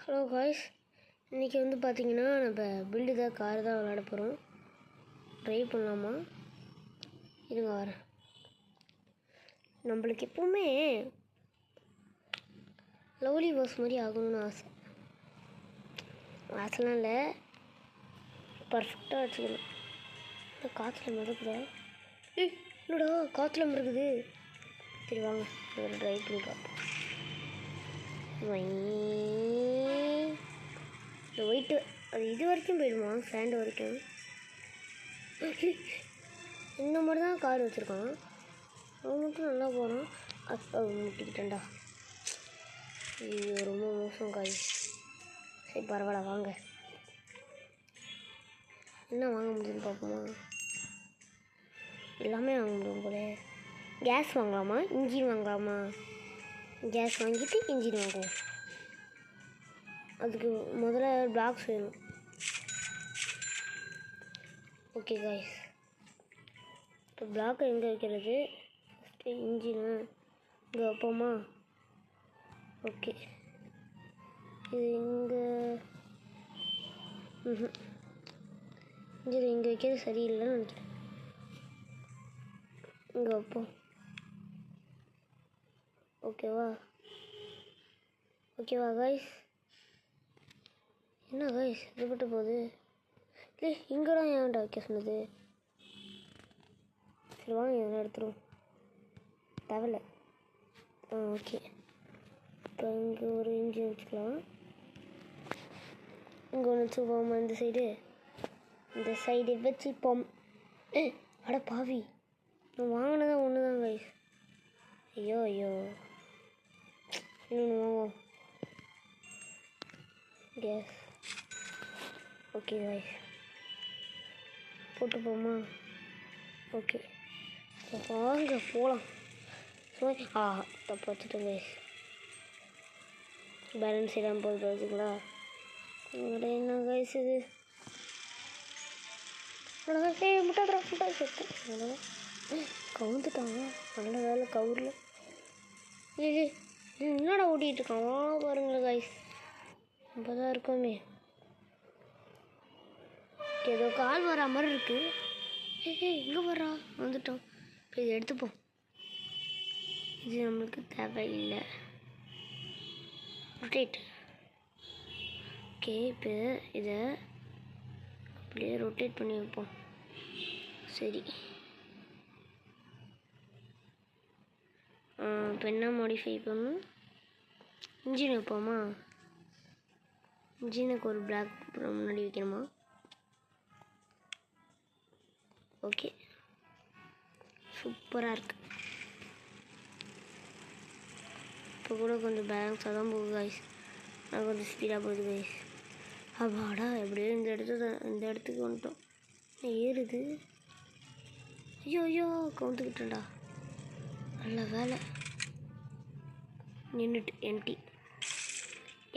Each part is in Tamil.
ஹலோ காய்ஸ், இன்றைக்கி வந்து பார்த்திங்கன்னா நம்ம பில்டு தான் கார் தான் விளாட போகிறோம். ட்ரை பண்ணலாமா? இருங்க வரேன். நம்மளுக்கு எப்போவுமே லவ்லி பர்ஸ் மாதிரி ஆகணும்னு ஆசைலாம் இல்லை, பர்ஃபெக்டாக வச்சுக்கணும். இந்த காற்றுல மிதக்குதா? இல்லைடா, காற்றுல மிதக்குது. சரி வாங்க ஒரு ட்ரை பண்ணி பார்ப்போம். ஒயிட்டு அது இது வரைக்கும் போயிடுமா? ஃபேண்ட் வரைக்கும். இந்த மாதிரி தான் கார் வச்சுருக்கான். அவன் மட்டும் நல்லா போகிறான். அப்போ முட்டிக்கிட்டேன்டா. இது ரொம்ப மோசம் காய். சரி பரவாயில்ல, வாங்க என்ன வாங்க முடியுதுன்னு பார்ப்போமா? எல்லாமே வாங்க முடியும் போல. கேஸ் வாங்கலாமா, இன்ஜின் வாங்கலாமா? கேஸ் வாங்கிட்டு இன்ஜின் வாங்குவோம். அதுக்கு முதல்ல பிளாக்ஸ் வேணும். ஓகே காய்ஸ், இப்போ பிளாக் எங்கே வைக்கிறது? ஃபஸ்ட்டு இன்ஜினு இங்கே வைப்போமா? ஓகே, இது இங்கே இன்ஜின் இங்கே வைக்கிறது சரியில்லைன்னு நினைக்கிறேன். இங்கே வைப்போம். ஓகேவா காய்ஸ்? என்ன காய்ஸ் இது பட்டு போகுது? இல்லை இங்கே தான் ஏன்டா வைக்க சொன்னது? சரி வாங்க இதெல்லாம் எடுத்துருவோம், தேவையில்ல. ஓகே, இப்போ இங்கே ஒரு இன்ஜின் வச்சுக்கலாம். இங்கே ஒன்று வச்சுப்போமா? இந்த சைடு வச்சுப்போம். அட பாவி, நான் வாங்கினதான் ஒன்று தான் காய்ஸ். ஐயோ இன்னொன்று வாங்குவோம். கேஸ் ஓகே காய்ஸ், போட்டு போமா? ஓகே வாங்க போகலாம். தப்பு வச்சுட்டோம் காய்ஸ். பேலன்ஸ் இல்லாமல் போய் பார்த்துங்களா? என்ன காய்ஸ் இது? முட்டை செத்து கவுந்துட்டாங்க. நல்ல வேலை கவுரில். இல்லை என்னடா ஓட்டிகிட்டு இருக்கான் பாருங்களேன் காய்ஸ். நம்ம தான் இருக்கோமே. ஏதோ கால் வர மாதிரி இருக்கு. எங்கே வரா? வந்துட்டோம். இப்போ இதை எடுத்துப்போம். இது நம்மளுக்கு தேவையில்லை. ரொட்டேட். ஓகே, இப்போ இதை அப்படியே ரொட்டேட் பண்ணி வைப்போம். சரி, இப்போ என்ன மாடிஃபை பண்ணணும்? இன்ஜின் வைப்போமா? இன்ஜினுக்கு ஒரு பிளாக் முன்னாடி வைக்கணுமா? ஓகே, சூப்பராக இருக்கு. இப்போ கூட கொஞ்சம் பேலன்ஸாக தான் போகுது காய்ஸ். நான் கொஞ்சம் ஸ்பீடாக போகுது காய்ஸ். அப்பாடா, எப்படியோ இந்த இடத்துக்கு வந்துட்டோம். ஏறுது. ஐயோ கவுந்துக்கிட்டேன்டா. நல்ல வேலை நின்றுட்டு.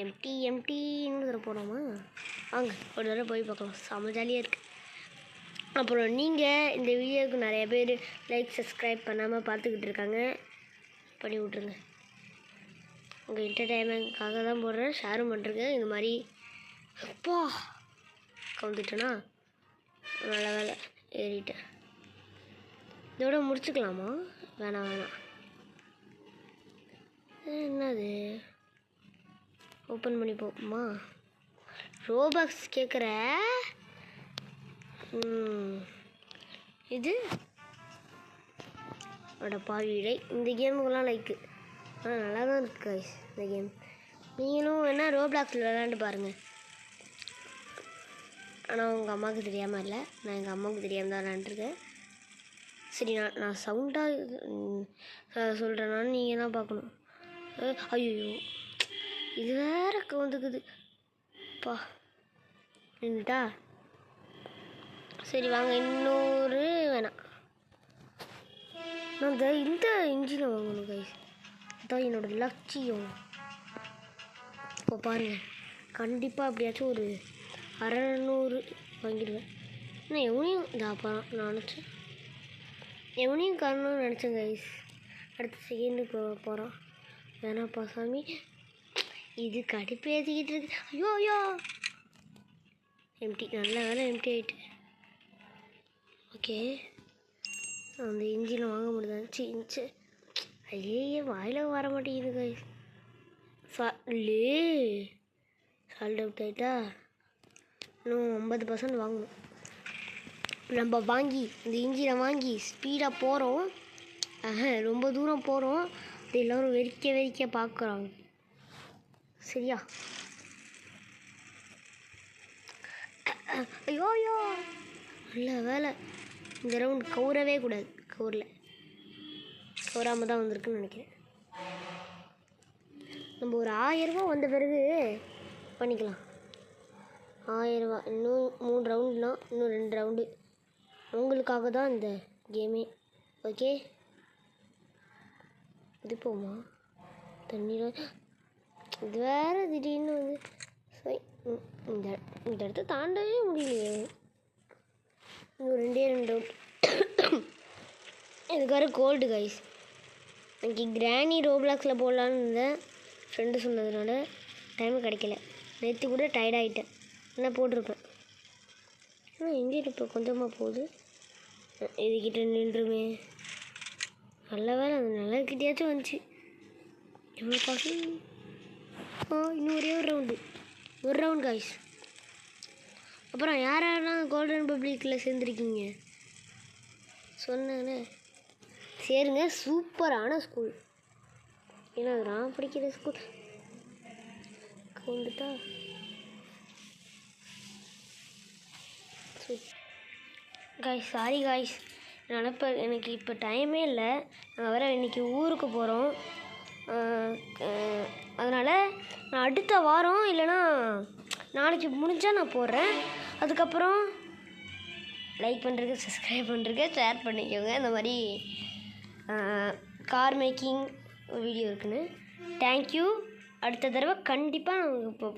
எம்டி இன்னொரு தடவை போனோமா? வாங்க ஒரு தடவை போய் பார்க்கலாம். செம்ம ஜாலியாக இருக்குது. அப்புறம் நீங்கள் இந்த வீடியோவுக்கு நிறைய பேர் லைக் சப்ஸ்கிரைப் பண்ணாமல் பார்த்துக்கிட்டு இருக்காங்க, பண்ணி விட்ருங்க. உங்கள் என்டர்டைன்மெண்ட்காக தான் போடுறேன், ஷேரும் பண்ணுறேன். இந்த மாதிரி அப்பா கவுந்துட்டேனா? நல்ல வேலை ஏறிட்டேன். இதோட முடிச்சுக்கலாமா? வேணாம். என்னது? ஓப்பன் பண்ணி போகுமா? ரோபாக்ஸ் கேட்குற? இது அட பாவிடை. இந்த கேமுக்கெல்லாம் லைக்கு. நல்லா தான் இருக்கு காய்ஸ் இந்த கேம். நீங்களும் வேணா ரோப்ளாக்ஸில் விளையாண்டு பாருங்கள். ஆனால் உங்கள் அம்மாவுக்கு தெரியாமல் இல்லை, நான் எங்கள் அம்மாவுக்கு தெரியாமல் தான் விளையாண்டுருக்கேன். சரி, நான் சவுண்டாக சொல்கிறேன்னாலும் நீங்கள் தான் பார்க்கணும். ஐயோ இது வேற வந்துக்குது பா. நின்றுட்டா? சரி வாங்க, இன்னொரு வேணாம். நான் இந்த இன்ஜினை வாங்கணும் கைஸ், அதான் என்னோடய லட்சியம். இப்போ பாருங்கள், கண்டிப்பாக எப்படியாச்சும் ஒரு 600 வாங்கிடுவேன். ஆனால் எவனையும் நான் நினச்சேன், எவனையும் காரணம்னு நினச்சேன் கைஸ். அடுத்த செகண்டு போகிறான். வேணாப்பா சாமி. இது கடுப்பு ஏற்றிக்கிட்டு இருக்கு. ஐயோ ஐயோ எம்டி, நல்ல வேலை எம்டி ஆகிட்டு. ஓகே, அந்த இன்ஜினை வாங்க முடியாது. இன்ச்சு ஐயே வாயில் வர மாட்டேங்குது கைஸ். சால்ட் அவுட் ஆகிட்டா. இன்னும் 50% வாங்கணும். நம்ம வாங்கி இந்த இன்ஜினை வாங்கி ஸ்பீடாக போகிறோம். ரொம்ப தூரம் போகிறோம். அது எல்லோரும் வெறிக்க பார்க்குறாங்க. சரியா? ஐயோ ஐயோ நல்ல வேலை இந்த ரவுண்ட் கவுரவே கூடாது. கவுராமல் தான் வந்திருக்குன்னு நினைக்கிறேன். நம்ம ஒரு 1000 ரூபா வந்த பிறகு பண்ணிக்கலாம். 1000 ரூபா, இன்னும் 3 ரவுண்டுனா இன்னும் 2 ரவுண்டு. உங்களுக்காக தான் இந்த கேமே. ஓகே, இது போமா தண்ணீர். இது வேறு திடீர்னு வந்து இந்த இடத்த தாண்டவே முடியலையே. இன்னும் 2 ரவுண்ட். இதுக்கு வேறு கோல்டு கைஸ். எனக்கு கிராணி ரோப்ளாக்ஸில் போடலான்னு இருந்தேன். ஃப்ரெண்டு சொன்னதுனால டைம் கிடைக்கல. நேற்று கூட டயர்டாகிட்டேன். என்ன போட்டிருப்பேன். ஆனால் எங்கே இப்போ கொஞ்சமாக போகுது. இதுக்கிட்ட நின்றுமே. நல்ல வேலை அந்த நல்லக்கிட்டேயாச்சும் வந்துச்சு. இவ்வளோ காசு. இன்னும் ஒரே ஒரு ரவுண்ட் காய்ஸ். அப்புறம் யாரெல்லாம் கோல்டன் பப்ளிக்கில் சேர்ந்துருக்கீங்க சொன்னேன்னு சேருங்க. சூப்பரான ஸ்கூல். ஏன்னா அது நான் படிக்கிற ஸ்கூல் வந்துட்டா. காய்ஸ் சாரி காய்ஸ், என்னால் எனக்கு இப்போ டைமே இல்லை. நாங்கள் வேறு இன்றைக்கி ஊருக்கு போகிறோம். அதனால் நான் அடுத்த வாரம் இல்லைன்னா நாளைக்கு முடிஞ்சால் நான் போடுறேன். அதுக்கப்புறம் லைக் பண்ணுறதுக்கு, சப்ஸ்கிரைப் பண்ணுறதுக்கு, ஷேர் பண்ணிக்கோங்க. இந்த மாதிரி கார் மேக்கிங் வீடியோ இருக்குன்னு. தேங்க்யூ. அடுத்த தடவை கண்டிப்பாக நாங்கள் இப்போ